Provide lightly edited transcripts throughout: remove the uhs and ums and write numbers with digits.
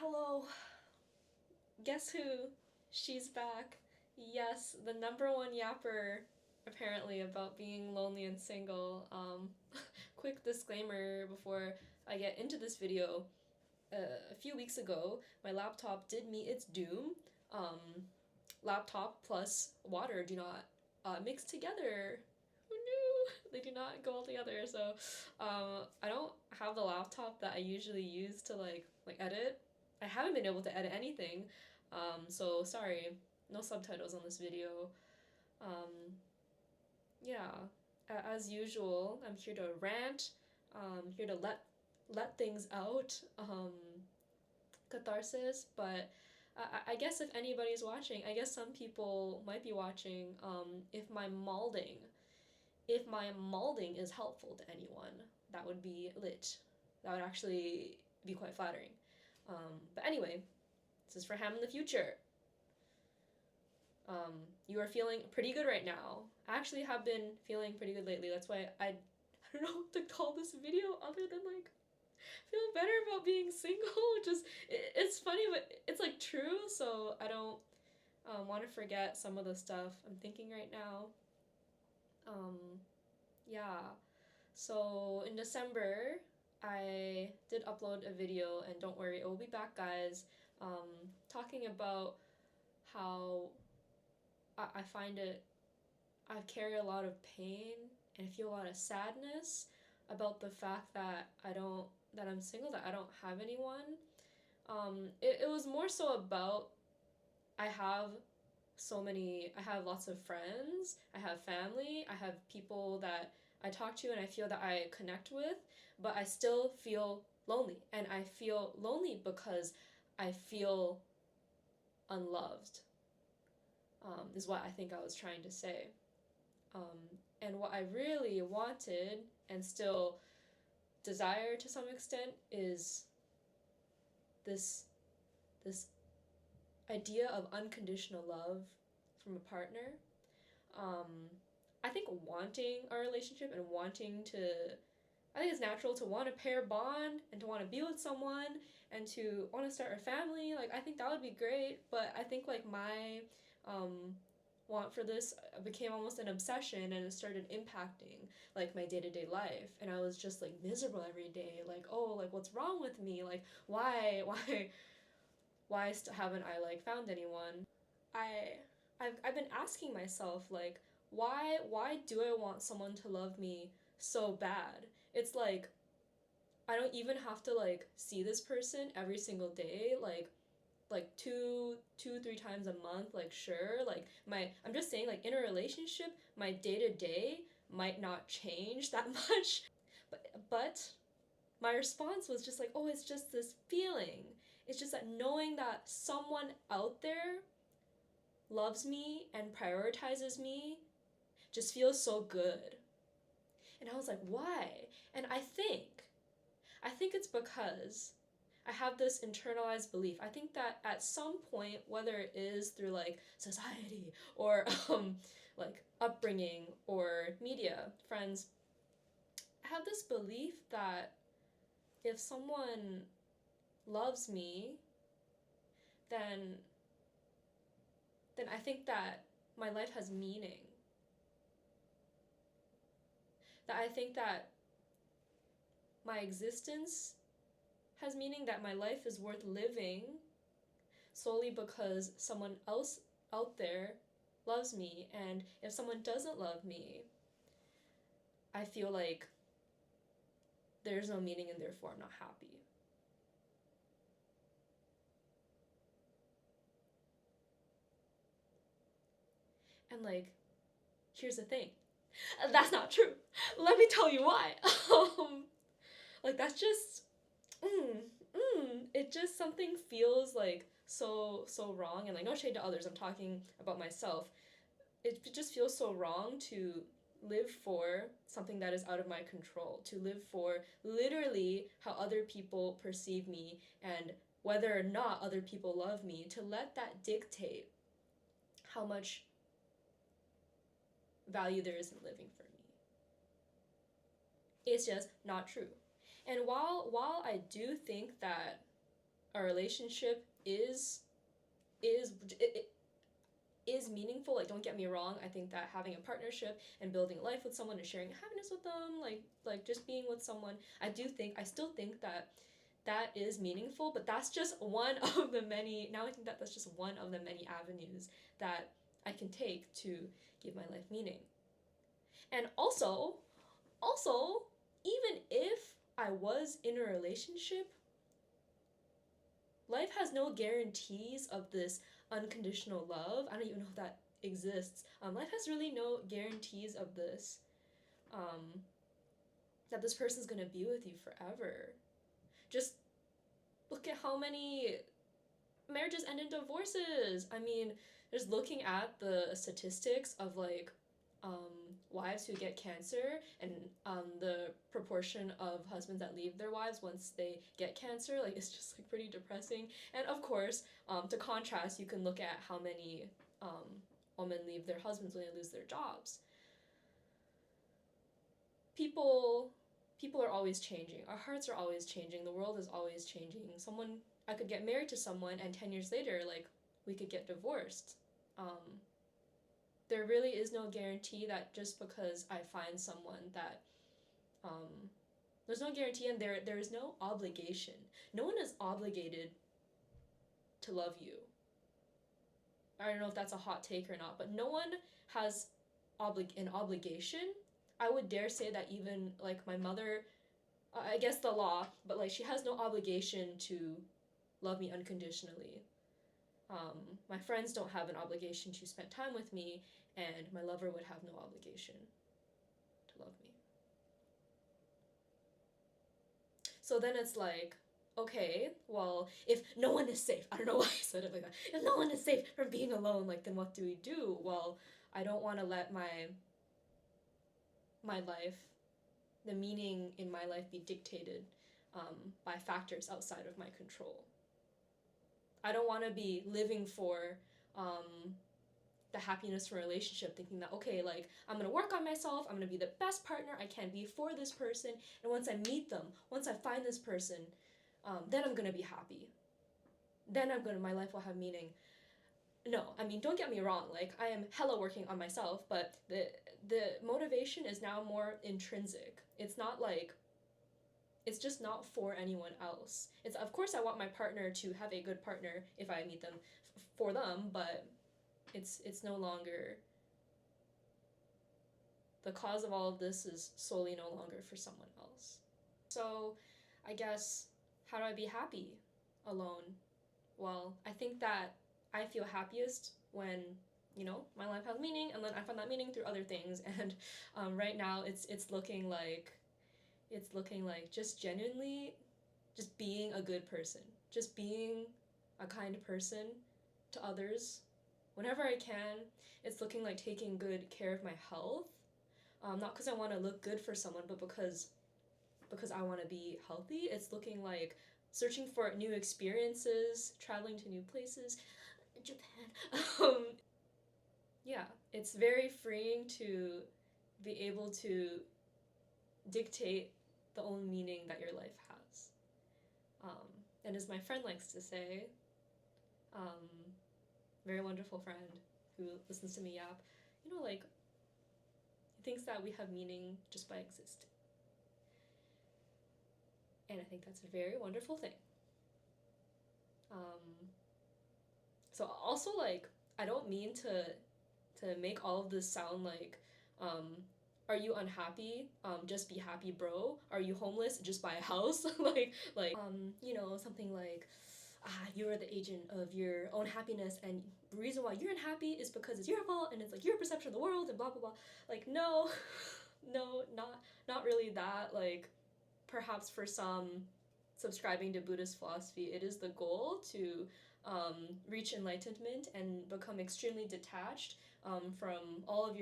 Hello, guess who? She's back. Yes, the number one yapper, apparently, about being lonely and single. Quick disclaimer before I get into this video. A few weeks ago, my laptop did meet its doom. Laptop plus water do not mix together. Who knew? They do not go all together. So, I don't have the laptop that I usually use to like edit. I haven't been able to edit anything. So sorry, no subtitles on this video. Um, yeah, as usual, I'm here to rant. Here to let things out. Catharsis, but I guess if anybody's watching, I guess some people might be watching. If my malding is helpful to anyone, that would be lit. That would actually be quite flattering. But anyway, this is for Ham in the future. You are feeling pretty good right now. I actually have been feeling pretty good lately. That's why I don't know what to call this video other than like feel better about being single. Just it's funny, but it's like true. So I don't want to forget some of the stuff I'm thinking right now. Um, yeah. So in December, I did upload a video, and don't worry, it will be back, guys. Talking about how I find it, I carry a lot of pain and I feel a lot of sadness about the fact that that I'm single, that I don't have anyone. It was more so about I have I have lots of friends, I have family, I have people that I talk to and I feel that I connect with, but I still feel lonely. And I feel lonely because I feel unloved, is what I think I was trying to say. And what I really wanted and still desire to some extent is this this idea of unconditional love from a partner. Um, I think wanting a relationship and I think it's natural to want a pair bond and to want to be with someone and to want to start a family. Like, I think that would be great, but I think like my want for this became almost an obsession, and it started impacting like my day-to-day life, and I was just like miserable every day, like, oh, like what's wrong with me, like haven't I like found anyone. I've been asking myself, like, why do I want someone to love me so bad? It's like I don't even have to like see this person every single day, like two, 3 times a month, like sure, like I'm just saying, like in a relationship, my day-to-day might not change that much. But my response was just like, oh, it's just this feeling. It's just that knowing that someone out there loves me and prioritizes me just feels so good. And I was like, why? And I think it's because I have this internalized belief. I think that at some point, whether it is through like society or like upbringing or media, friends, I have this belief that if someone loves me, then I think that my life has meaning. That I think that my existence has meaning, that my life is worth living solely because someone else out there loves me. And if someone doesn't love me, I feel like there's no meaning and therefore I'm not happy. And like, here's the thing. That's not true. Let me tell you why. Like that's just it just something feels like so wrong, and like no shade to others, I'm talking about myself. It just feels so wrong to live for something that is out of my control, to live for literally how other people perceive me and whether or not other people love me, to let that dictate how much value there is in living for me. It's just not true. And while I do think that a a relationship is meaningful. Like, don't get me wrong, I think that having a partnership and building a life with someone and sharing happiness with them, like just being with someone, I still think that that is meaningful, but that's just one of the many, now I think that that's just one of the many avenues that I can take to give my life meaning. And also, even if I was in a relationship, life has no guarantees of this unconditional love. I don't even know if that exists. Life has really no guarantees of this, that this person's gonna be with you forever. Just look at how many marriages end in divorces. I mean, just looking at the statistics of like wives who get cancer and the proportion of husbands that leave their wives once they get cancer, like it's just like pretty depressing. And of course, to contrast, you can look at how many women leave their husbands when they lose their jobs. People are always changing. Our hearts are always changing. The world is always changing. I could get married to someone and 10 years later, like, we could get divorced. There really is no guarantee that just because I find someone that, there's no guarantee, and there is no obligation. No one is obligated to love you. I don't know if that's a hot take or not, but no one has an obligation. I would dare say that even like my mother, I guess the law, but like she has no obligation to love me unconditionally. My friends don't have an obligation to spend time with me, and my lover would have no obligation to love me. So then it's like, okay, well, if no one is safe, I don't know why I said it like that. If no one is safe from being alone, like, then what do we do? Well, I don't want to let my life, the meaning in my life, be dictated by factors outside of my control. I don't want to be living for the happiness from a relationship, thinking that, okay, like, I'm going to work on myself, I'm going to be the best partner I can be for this person, and once I meet them, once I find this person, then I'm going to be happy. Then my life will have meaning. No, I mean, don't get me wrong, like, I am hella working on myself, but the motivation is now more intrinsic. It's not like, it's just not for anyone else. It's, of course, I want my partner to have a good partner if I meet them for them, but it's no longer, the cause of all of this is solely no longer for someone else. So I guess, how do I be happy alone? Well, I think that I feel happiest when, you know, my life has meaning, and then I find that meaning through other things. And right now it's looking like just genuinely just being a good person, just being a kind person to others whenever I can. It's looking like taking good care of my health, not because I want to look good for someone, but because I want to be healthy. It's looking like searching for new experiences, traveling to new places, Japan. Yeah, it's very freeing to be able to dictate the own meaning that your life has. And as my friend likes to say, very wonderful friend who listens to me yap, you know, like, he thinks that we have meaning just by existing. And I think that's a very wonderful thing. So also, like, I don't mean to make all of this sound like, are you unhappy? Just be happy, bro. Are you homeless? Just buy a house. You know, something like, you're the agent of your own happiness, and the reason why you're unhappy is because it's your fault, and it's like your perception of the world, and blah blah blah. Like, no, no, not really that. Like, perhaps for some, subscribing to Buddhist philosophy, it is the goal to reach enlightenment and become extremely detached from all of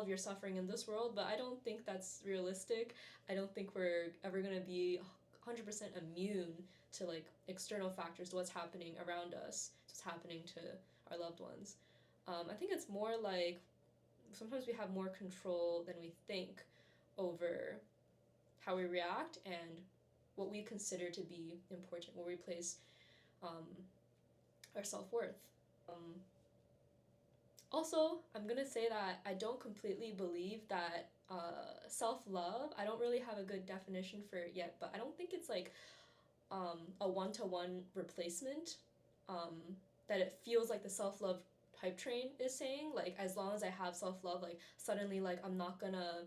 your suffering in this world. But I don't think that's realistic. I don't think we're ever gonna be 100% immune to like external factors, to what's happening around us, what's happening to our loved ones. I think it's more like sometimes we have more control than we think over how we react and what we consider to be important, where we place our self-worth. Also, I'm gonna say that I don't completely believe that self-love, I don't really have a good definition for it yet, but I don't think it's like a one-to-one replacement, that it feels like the self-love hype train is saying, like as long as I have self-love, like suddenly like I'm not gonna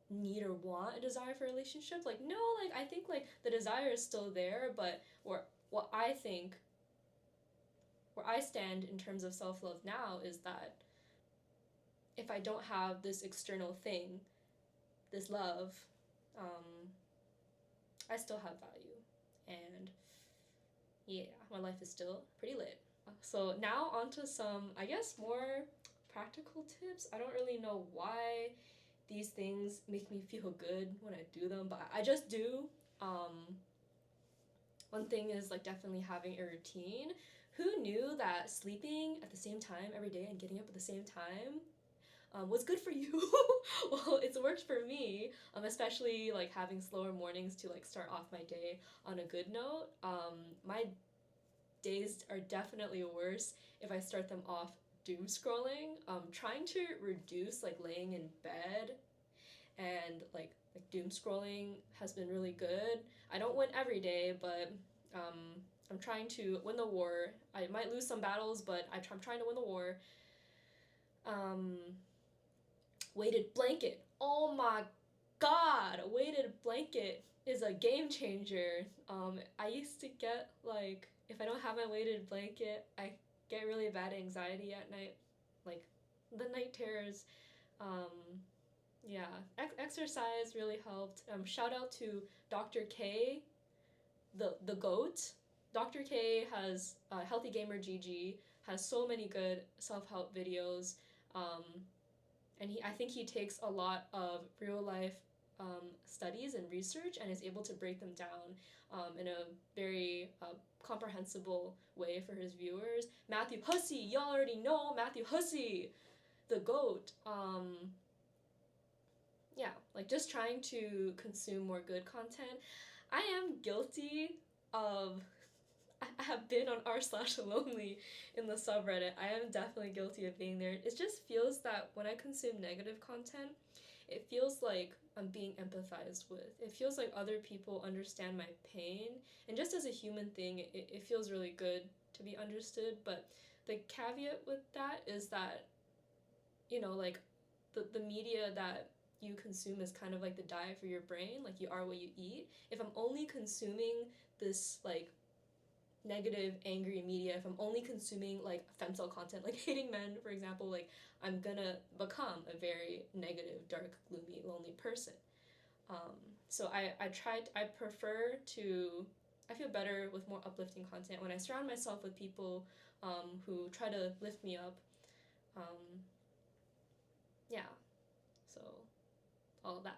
need or want a desire for a relationship. Like no, like I think like the desire is still there, but what I think, where I stand in terms of self-love now is that if I don't have this external thing, this love, I still have value. And yeah, my life is still pretty lit. So now onto some, I guess, more practical tips. I don't really know why these things make me feel good when I do them, but I just do. One thing is like definitely having a routine. Who knew that sleeping at the same time every day and getting up at the same time was good for you? Well, it's worked for me, especially like having slower mornings to like start off my day on a good note. My days are definitely worse if I start them off doom scrolling. Trying to reduce like laying in bed and like doom scrolling has been really good. I don't win every day, but I'm trying to win the war. I might lose some battles, but I'm trying to win the war. Weighted blanket. Oh my god, a weighted blanket is a game changer. I used to get like, if I don't have my weighted blanket, I get really bad anxiety at night, like the night terrors. Yeah, exercise really helped. Shout out to Dr. K, the goat. Dr. K has Healthy Gamer GG, has so many good self-help videos. And I think he takes a lot of real life studies and research and is able to break them down in a very comprehensible way for his viewers. Matthew Hussey, y'all already know Matthew Hussey, the goat. Yeah, like just trying to consume more good content. I am guilty of, I have been on r/lonely in the subreddit. I am definitely guilty of being there. It just feels that when I consume negative content, it feels like I'm being empathized with. It feels like other people understand my pain. And just as a human thing, it feels really good to be understood. But the caveat with that is that, you know, like the media that you consume is kind of like the diet for your brain. Like you are what you eat. If I'm only consuming this like negative, angry media, if I'm only consuming like femcel content, like hating men, for example, like I'm gonna become a very negative, dark, gloomy, lonely person. So I prefer to, I feel better with more uplifting content when I surround myself with people who try to lift me up. Yeah, so all of that.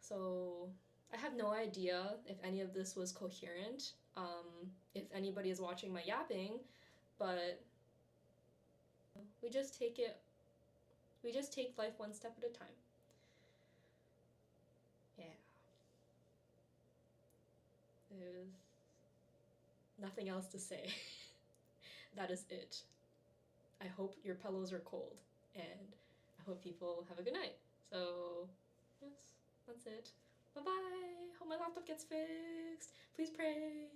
So I have no idea if any of this was coherent, if anybody is watching my yapping, but we just take life one step at a time. Yeah. There's nothing else to say. That is it. I hope your pillows are cold, and I hope people have a good night. So, yes, that's it. Bye-bye. Hope my laptop gets fixed. Please pray.